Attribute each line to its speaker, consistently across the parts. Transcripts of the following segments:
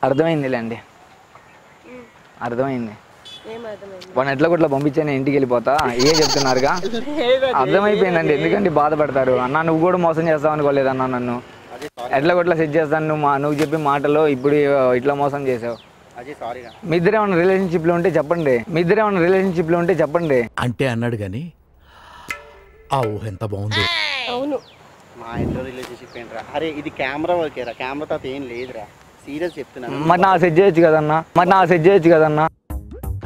Speaker 1: అర్థమైందిలేండి, అర్థమైంది. వాడిని ఎట్లా కొట్లా పంపించాను, ఇంటికి వెళ్ళిపోతా ఏ చెప్తున్నారుగా. అర్థమైపోయిందండి, ఎందుకంటే బాధపడతారు. అన్న నువ్వు కూడా మోసం చేస్తావు అనుకోలేదన్నా, నన్ను ఎట్లా కొట్లా సెట్ చేస్తాను. నువ్వు చెప్పే మాటలో ఇప్పుడు ఇట్లా మోసం చేసావు. మీ ఇద్దరు ఏమైనా రిలేషన్షిప్లో ఉంటే చెప్పండి.
Speaker 2: అంటే అన్నాడు కానీ ఆ ఊహ ఎంత బాగుంది.
Speaker 3: అవును,
Speaker 4: మా ఇంట్లో రిలేషన్షిప్ ఏంట్రా? అరే ఇది కెమెరా ఓకేరా, కెమెరా తో ఏం లేదురా, సీరియస్ చెప్తున్నాను.
Speaker 1: మరి నా సెట్ చేయొచ్చు కదన్నా.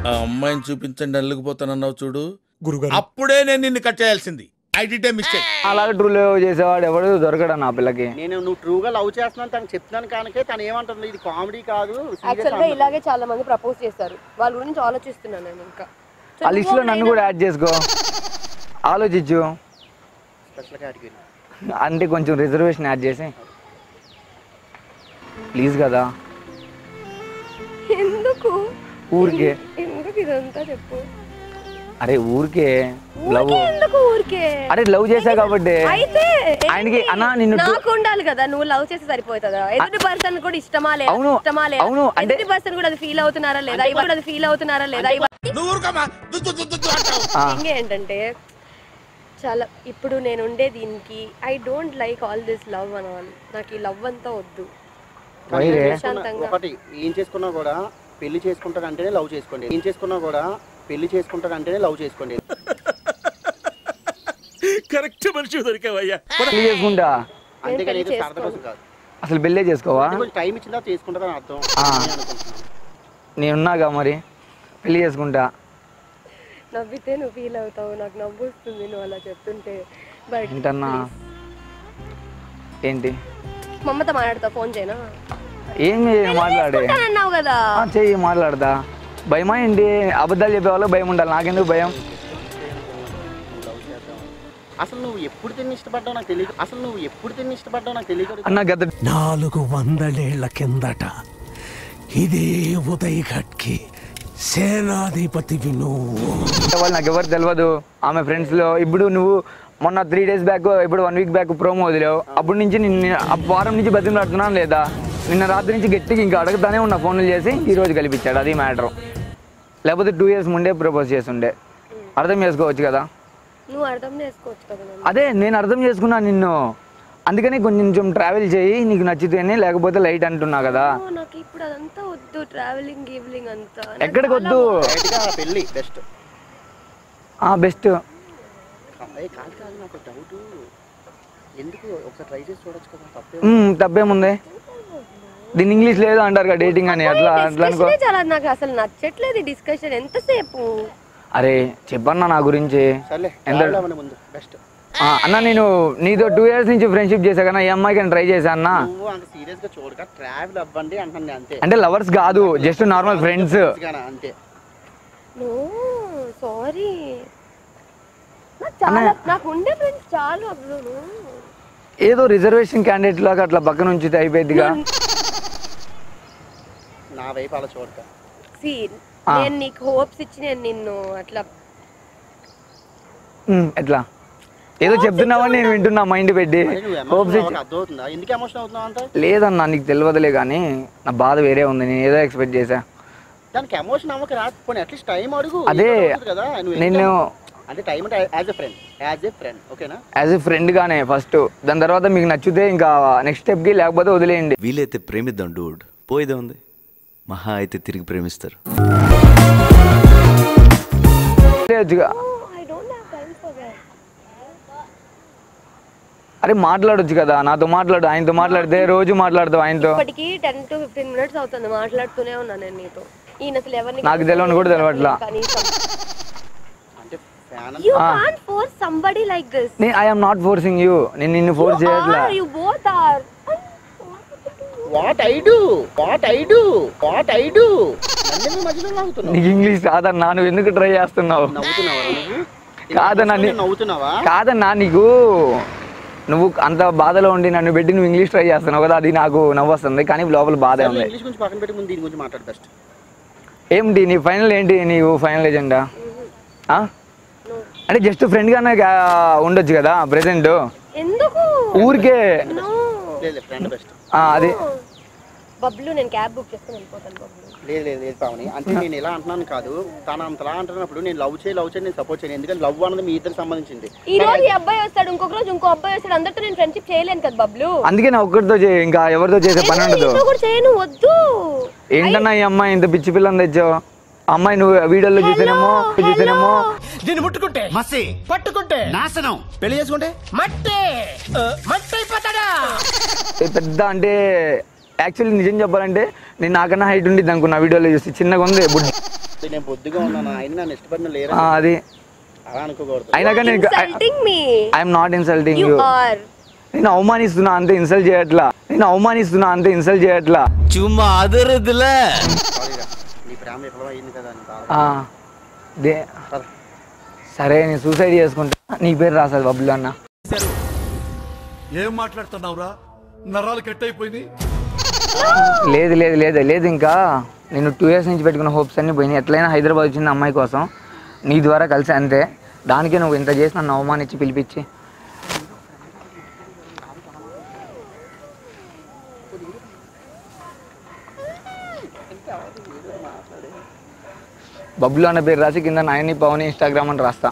Speaker 2: ఆ అమ్మాయిని చూపించండి అల్లుకుపోతానన్నావు చూడు గురుగారు, అప్పుడే నేను నిన్ను కట్ చేయాల్సింది. I did a mistake.
Speaker 1: అలాగే ట్రూ లవ్ చేసేవాడు ఎవడు దొరకడా నా పిల్లకి.
Speaker 4: నేను నువ్వు ట్రూగా లవ్ చేస్తున్నాను తనకు చెప్తున్నాను కానికే తను ఏమంటుంది, ఇది కామెడీ కాదు.
Speaker 3: యాక్చువల్ గా ఇలాగే చాలా మంది ప్రపోజ్ చేస్తారు, వాళ్ళ గురించి ఆలోచిస్తున్నాను నేను. ఇంకా
Speaker 1: ఆ లిస్ట్ లో నన్ను కూడా యాడ్ చేసుకో, ఆలోచించు.
Speaker 4: స్పెషల్ కేటగిరీ
Speaker 1: అంటే కొంచెం రిజర్వేషన్ యాడ్ చేసి ప్లీజ్ కదా.
Speaker 3: ఎందుకు
Speaker 1: ఊరికే
Speaker 3: ఎందుకు ఇదంతా చెప్పు.
Speaker 1: అరే ఊరికే లవ్,
Speaker 3: ఎందుకు ఊరికే?
Speaker 1: అరే లవ్ చేసా కాబట్టి.
Speaker 3: అయితే
Speaker 1: ఆయనకి అన్నా నిన్ను
Speaker 3: నాకు ఉండాలి కదా, నువ్వు లవ్ చేసి సరిపోతుందా? ఎదుటి పర్సన్ కూడా ఇష్టమా లేదా?
Speaker 1: అవును, అంటే
Speaker 3: ఎదుటి పర్సన్ కూడా అది ఫీల్ అవుతున్నారా లేదా? ఏంటంటే చాలా ఇప్పుడు నేను ఉండే దీనికి I don't like all this love అని. నాకు ఈ లవ్ అంతా వద్దు.
Speaker 4: ఒకటి ఏం చేసుకున్నా కూడా పెళ్లి చేసుకుంటారంటేనే లవ్ చేసుకోండి.
Speaker 2: కరెక్ట్ మనిషి దొరికావయ్యా.
Speaker 1: పెళ్లి చేసుకుంటా,
Speaker 4: అంతేగాని ఏదో సరదా కోసం కాదు.
Speaker 1: అసలు పెళ్ళే చేసుకోవా?
Speaker 4: టైం ఇచ్చిందా చేసుకుంటారని అర్థం.
Speaker 1: నేనున్నాగా మరి పెళ్లి చేసుకుంటా.
Speaker 3: నవ్వితే నువ్వు ఫీల్ అవుతావు, నాకు నవ్వు వస్తుంది నువ్వు అలా చెప్తుంటే. బట్
Speaker 1: ఏంటన్నా ఏంటి
Speaker 3: మా అమ్మతో మాట్లాడతా, ఫోన్ చేయనా?
Speaker 1: ఏమి మాట్లాడే
Speaker 3: అన్నావు కదా,
Speaker 1: చెయ్యి మాట్లాడదా. భయమా ఏంటి? అబద్ధాలు చెప్పే వాళ్ళకి భయం ఉండాలి, నాకెందుకు భయం?
Speaker 4: అసలు నువ్వు ఎప్పుడు తిని ఇష్టపడ్డావు నాకు తెలియదు.
Speaker 1: అన్న గత
Speaker 2: 400 ఏళ్ల కిందట ఇదే ఉదయఘట్కి సేనాధిపతివి నువ్వు.
Speaker 1: వాళ్ళు నాకు ఎవరు తెలియదు, ఆమె ఫ్రెండ్స్ లో. ఇప్పుడు నువ్వు మొన్న 3 days బ్యాక్, ఇప్పుడు 1 week బ్యాక్ ప్రోమో వదిలేవు. అప్పటి నుంచి వారం నుంచి బతిమలాడుతున్నాను లేదా? నిన్న రాత్రి నుంచి గట్టిగా ఇంకా అడగతానే ఉన్నా, ఫోన్లు చేసి ఈ రోజు కల్పించాడు. అది మ్యాటర్. లేకపోతే 2 years ముందే ప్రపోజ్ చేస్తుండే. అర్థం చేసుకోవచ్చు కదా.
Speaker 3: నువ్వు అర్థం చేసుకోవచ్చు కదా.
Speaker 1: అదే నేను అర్థం చేసుకున్నా నిన్ను, అందుకని కొంచెం ట్రావెల్ చేయి, నీకు నచ్చితేనే, లేకపోతే లైట్ అంటున్నా కదా.
Speaker 3: నాకు ఇప్పుడు అదంతా వద్దు, ట్రావెలింగ్ గివ్లింగ్ అంతా.
Speaker 1: ఎక్కడికి వద్దు,
Speaker 4: పెళ్లి బెస్ట్.
Speaker 1: బెస్ట్.
Speaker 4: నాకు డౌట్, ఎందుకు ఒకసారి ట్రై చేసి చూడొచ్చు కదా.
Speaker 1: తప్పేముంది? దీని ఇంగ్లీష్ లేదు అంటారు కదా డేటింగ్ అని, అట్లా అనుకో.
Speaker 3: నాకు అసలు నచ్చట్లేదు డిస్కషన్ ఎంతసేపు.
Speaker 1: అరే చెప్పన్నా నా గురించి. అన్న నేను నీతో 2 years నుంచి ఫ్రెండ్షిప్ చేసా కదా, ఈ అమ్మాయికి ట్రై చేశా అన్న. అంటే లవర్స్ కాదు, జస్ట్ నార్మల్ ఫ్రెండ్స్.
Speaker 3: సారీ, నాకు ఉండే ఫ్రెండ్స్ చాలు.
Speaker 1: ఏదో రిజర్వేషన్ క్యాండిడేట్ లాగా అట్లా పక్కన ఉంచితే అయిపోయిందిగా.
Speaker 4: నా వైపు అలా చూడక.
Speaker 3: నేను నీకు హోప్స్ ఇచ్చి నేను నిన్ను అట్లా
Speaker 1: ఎట్లా ఏదో చెప్తున్నావా, నేను వింటున్నా మైండ్ పెట్టి. లేదన్నా నీకు తెలియదులే, కానీ నా బాధ వేరే ఉంది. నేను ఏదో ఎక్స్పెక్ట్ చేసా. అదే నేను యాజ్ ఎ ఫ్రెండ్ గానే ఫస్ట్, దాని తర్వాత మీకు నచ్చితే ఇంకా నెక్స్ట్ స్టెప్ కి, లేకపోతే వదిలేయండి.
Speaker 5: వీలైతే ప్రేమిద్దాం డూడ్, పోయేదే ఉంది. మహా అయితే తిరిగి ప్రేమిస్తారు.
Speaker 1: అరే మాట్లాడొచ్చు కదా, నాతో మాట్లాడు, ఆయనతో మాట్లాడితే రోజు మాట్లాడతావు ఆయనతో.
Speaker 3: ఇప్పటికి 10 to 15 minutes అవుతుంది మాట్లాడుతూనే ఉన్నా నేను నీతో. ఈయన అసలు ఎవరిని
Speaker 1: నాకు తెలియని కూడా తెలియట్లా.
Speaker 3: You can't force somebody like this.
Speaker 1: I am not forcing you. నేను నిన్ను ఫోర్స్ చేయట్లా.
Speaker 3: You both are.
Speaker 4: What I do?
Speaker 1: నీకు ఇంగ్లీష్ రాదన్నా, నువ్వు ఎందుకు ట్రై చేస్తున్నావు? కాదన్నా నీకు, నువ్వు అంత బాధలో ఉండి నన్ను పెట్టి నువ్వు ఇంగ్లీష్ ట్రై చేస్తున్నావు కదా, అది నాకు నవ్వు వస్తుంది, కానీ లోపల బాధ ఉంది. ఏంటి నీ ఫైనల్ ఏంటి? నీవు ఫైనల్ ఏజెండా? అంటే జస్ట్ ఫ్రెండ్ గానే ఉండొచ్చు కదా ప్రెసెంట్. ఊరికే అది
Speaker 3: బబ్లు నేను క్యాబ్ బుక్ చేసుకుని వెళ్ళిపోతాను బబ్లు.
Speaker 4: లేదు లేదు లేదు పావని, అంటే నేను ఎలా అంటున్నాను కాదు, తను అంతలా అంటున్నప్పుడు నేను లవ్ చేయి నేను సపోర్ట్ చేయను. ఎందుకంటే లవ్ అన్నది మీ ఇద్దరికి సంబంధించింది.
Speaker 3: ఈ రోజు ఈ అబ్బాయి వస్తాడు, ఇంకొక రోజు ఇంకో అబ్బాయి వస్తాడు, అందరితో నేను ఫ్రెండ్షిప్ చేయలేను కదా బబ్లు.
Speaker 1: అందుకే నా ఒక్కరితో ఇంకా ఎవరితో చేసే పని ఉండదు.
Speaker 3: కూడా చేయను, వద్దు.
Speaker 1: ఏంటన్నా ఈ అమ్మాయి ఇంత పిచ్చి పిల్లని తెచ్చావు? అమ్మాయి నువ్వు వీడియోలో చూసానేమో
Speaker 6: దీన్ని ముట్టుకుంటే మసి, పట్టుకుంటే నాశనం, పెళ్లి చేసుకుంటే మట్టి మట్టి అయిపోతాడా.
Speaker 1: పెద్ద అంటే యాక్చువల్లీ నిజం చెప్పాలంటే నేను నాకన్నా హైట్ ఉండిద్ది అనుకున్నా, వీడియోలో చూసి చిన్నగా ఉంది బుడ్డి.
Speaker 4: నేను బొద్దుగా ఉన్నాను, ఆయన నన్ను ఇష్టపడిన లేరు,
Speaker 1: అది
Speaker 4: అలా అనుకోకూడదు.
Speaker 1: అయినా కానీ ఐఎమ్ నాట్ ఇన్సల్టింగ్ యూ. నేను అవమానిస్తున్నా అంతే, ఇన్సల్ట్ చేయట్లా.
Speaker 5: చుమ్మా అదరదులే.
Speaker 4: నీ ప్రేమ ఎట్లా అయింది కదా అని
Speaker 1: సరే నేను సూసైడ్ చేసుకుంటా, నీ పేరు రాసాది బబ్లు అన్న.
Speaker 7: ఏం మాట్లాడుతున్నావురా, నరాలు కట్ అయిపోయింది.
Speaker 1: లేదు లేదు లేదు లేదు, ఇంకా నేను 2 years నుంచి పెట్టుకున్న హోప్స్ అన్ని పోయినాయి. ఎట్లయినా హైదరాబాద్ వచ్చింది అమ్మాయి కోసం, నీ ద్వారా కలిసి అంతే. దానికే నువ్వు ఇంత చేసి నన్ను అవమానించి పిలిపించి. బబ్లు అన్న పేరు రాసి కింద నాయని పవని ఇన్స్టాగ్రామ్ అని రాస్తా.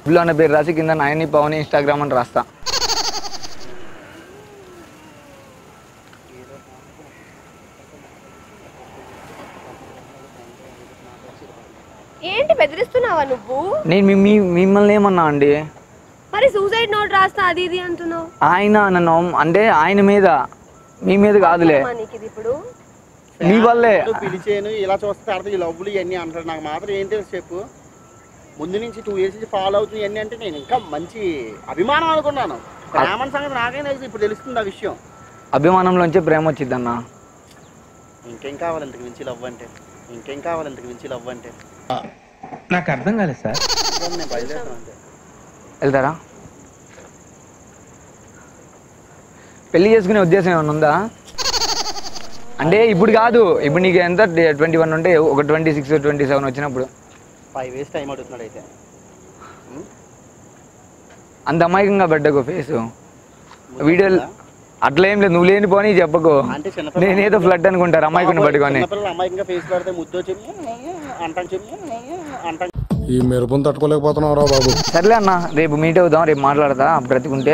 Speaker 3: ఏంటి బెదిరిస్తున్నావా నువ్వు?
Speaker 1: నేను మిమ్మల్ని ఏమన్నా అండి?
Speaker 3: మరి సూసైడ్ నోట్ రాస్తా అది ఇది అంటున్నావు.
Speaker 1: ఆయన నన్ను అంటే ఆయన మీద, మీ మీద కాదులే,
Speaker 3: ఇప్పుడు
Speaker 1: నీ వల్లే
Speaker 4: పిలిచేను. ఇలా చూస్తే అర్థం ఈ లవ్లు ఇవన్నీ అంటారు. నాకు మాత్రం ఏం తెలుసు చెప్పు. ముందు నుంచి 2 years నుంచి ఫాలో అవుతుంది ఇవన్నీ అంటే నేను ఇంకా మంచి అభిమానం అనుకున్నాను. ప్రేమ సంగతి నాకేం తెలుసు, ఇప్పుడు తెలుస్తుంది ఆ విషయం.
Speaker 1: అభిమానంలోంచే ప్రేమ వచ్చిద్దన్న.
Speaker 4: ఇంకేం కావాలి ఇంతకు మించి లవ్ అంటే?
Speaker 6: నాకు అర్థం కాలేదు సార్.
Speaker 4: నేను బయలుదేరుతాను అంతే.
Speaker 1: వెళ్తారా? పెళ్లి చేసుకునే ఉద్దేశం ఏమైనా ఉందా? అంటే ఇప్పుడు కాదు, ఇప్పుడు నీకు ఎంత 21 ఉంటే ఒక 26, 27 వచ్చినప్పుడు
Speaker 4: 5 years టైం అడుగుతున్నాడు అయితే.
Speaker 1: అంత అమాయకంగా పెట్టకు ఫేసు వీడియోలు. అట్లా ఏం లేదు, నువ్వు లేని పోనీ చెప్పకు. నేనేదో ఫ్లడ్ అనుకుంటారు అమాయకుని పట్టుకొని.
Speaker 4: అమాయకంగా ఫేస్ పెడితే ముద్దు చెప్పి అంటాం.
Speaker 2: ఈ మెరుపుని తట్టుకోలేకపోతున్నావు రా బాబు.
Speaker 1: సర్లే అన్న, రేపు మీట్ అవుదాం, రేపు మాట్లాడతా బ్రతికుంటే.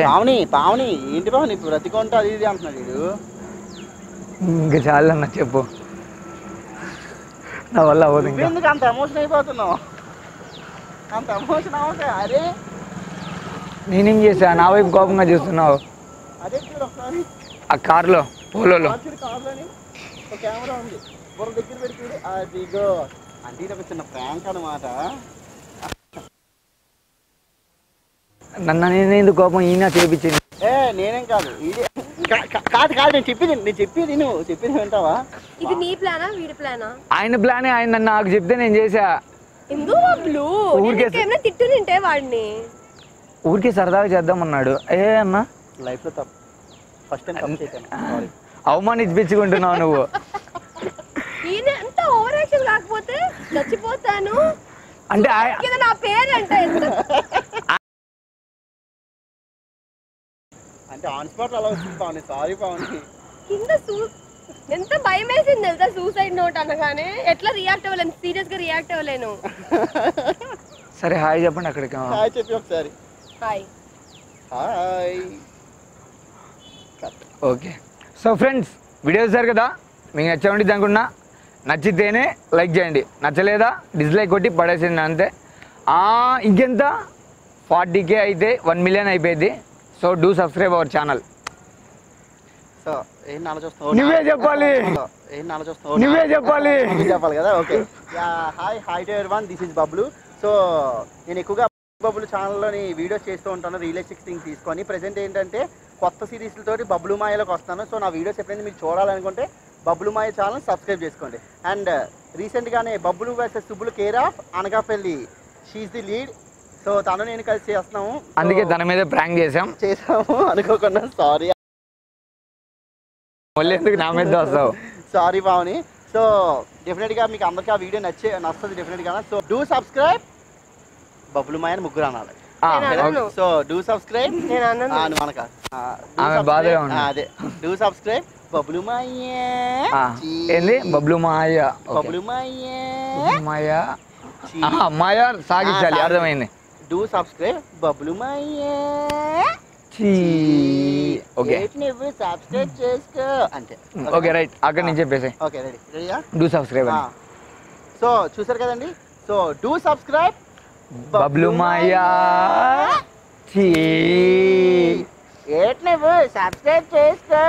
Speaker 4: పావని ఏంటి బాబు ఇప్పుడు బ్రతికుంటే అది ఇది అంటున్నాడు వీడు.
Speaker 1: ఇంకా చాలా అన్న చెప్పు, నా వల్ల అవ్వదు.
Speaker 4: ఎందుకు అంత ఎమోషన్ అయిపోతున్నావు? అంత ఎమోషన్ అవుతా? అరే
Speaker 1: నేనేం చేసా? నా వైపు కోపంగా చూస్తున్నావు.
Speaker 4: అదే చూడు ఒకసారి
Speaker 1: ఆ కార్లో పోలోలో
Speaker 4: కార్లోని ఒక కెమెరా ఉంది, బుర్ర దగ్గర పెట్టి చూడు. అదిగో అంటే ఇది ఒక చిన్న ప్రాంక్ అనమాట.
Speaker 1: నన్ను నేనేందుకు కోపం ఈయన చేపించింది.
Speaker 4: నేనేం కాదు, ఇది కాదు కాదు నేను చెప్పేది నువ్వు చెప్పేది వింటావా?
Speaker 3: ఇది నీ ప్లానా వీడి ప్లానా?
Speaker 1: ఆయన ప్లానే, ఆయన నన్ను నాకు చెప్తే నేను చేసా.
Speaker 3: తిట్టు నింటే వాడిని
Speaker 1: ఊరికే సరదాగా చేద్దామన్నాడు. అన్న
Speaker 4: లైఫ్ లో తప్పు, ఫస్ట్ టైం తప్పు చేశాను, సారీ.
Speaker 1: అవమానించుకుంటున్నావు నువ్వు.
Speaker 3: ఈయన ఎంత ఓవర్ యాక్షన్ కాకపోతే చచ్చిపోతాను
Speaker 1: అంటే
Speaker 3: నా పేరు అంటే
Speaker 4: ఆన్ స్పాట్ అలా వచ్చింది పావని. సారీ పావని.
Speaker 3: కింద ఎంత భయం వేసింది తెలుసా సూసైడ్ నోట్ అనగానే. ఎట్లా రియాక్ట్ అవ్వలేను, సీరియస్ గా రియాక్ట్ అవ్వలేను.
Speaker 1: సరే హాయ్ చెప్పండి అక్కడికి.
Speaker 4: హాయ్ చెప్పి ఒకసారి.
Speaker 3: Hi
Speaker 4: hi.
Speaker 1: Okay, so friends video చూసారు కదా, మీకు నచ్చే ఉండిద్ది అనుకున్నా. నచ్చితేనే లైక్ చేయండి, నచ్చలేదా డిస్లైక్ కొట్టి పడేసింది అంతే. ఇంకెంత 40K అయితే 1 million అయిపోయింది. So do subscribe our channel.
Speaker 4: So ఏం నాలో చూస్తున్నావు?
Speaker 1: నువ్వే చెప్పాలి.
Speaker 4: ఏం నాలో చూస్తున్నావు?
Speaker 1: నువ్వే చెప్పాలి.
Speaker 4: చెప్పాలి కదా. Okay, hi to everyone, this is Bablu. So నేను ఎక్కువగా బబ్లు ఛానల్లోని వీడియోస్ చేస్తూ ఉంటాను, రియలిస్టిక్ థింగ్స్ తీసుకొని. ప్రెజెంట్ ఏంటంటే కొత్త సిరీస్లతోటి బబ్లు మాయలోకి వస్తాను. సో నా వీడియోస్ ఎప్పుడైనా మీరు చూడాలనుకుంటే బబ్లు మాయ ఛానల్ సబ్స్క్రైబ్ చేసుకోండి. అండ్ రీసెంట్గానే Bablu versus Subbulu care of Anakapalli, she's the lead. So తను నేను కలిసి చేస్తున్నాము,
Speaker 1: అందుకే తన మీద ప్రాంక్ చేసాము
Speaker 4: అనుకోకుండా. సారీ,
Speaker 1: మళ్ళీ ఎందుకు నా మీద వస్తావు?
Speaker 4: సారీ పావని. సో డెఫినెట్గా మీకు అందరికీ ఆ వీడియో నచ్చుతుంది డెఫినెట్గా. సో డూ సబ్స్క్రైబ్ బబ్లు మాయ అని ముగ్గురు అనాలి. So do subscribe.
Speaker 3: నేను అన్నాను
Speaker 4: మనక
Speaker 1: బాధగా ఉంది.
Speaker 4: అదే డూ సబ్స్క్రైబ్ బబ్లు మాయా
Speaker 1: ఏంది బబ్లు మాయ
Speaker 4: బబ్లు మాయా
Speaker 1: మాయ మాయ సాగించాలి అర్థమైంది.
Speaker 4: Do subscribe Bablu Maya
Speaker 1: okay
Speaker 4: నువ్వు సబ్స్క్రైబ్ చేసుకో అంతే.
Speaker 1: ఓకే రైట్ అక్కడ నుంచి చెప్పేసి
Speaker 4: ఓకే రెడీయా?
Speaker 1: డూ సబ్స్క్రైబ్
Speaker 4: సో చూసారు కదండి. సో డూ సబ్స్క్రైబ్
Speaker 1: బబ్లు మాయా
Speaker 4: నువ్వు సబ్స్క్రైబ్ చేసుకో.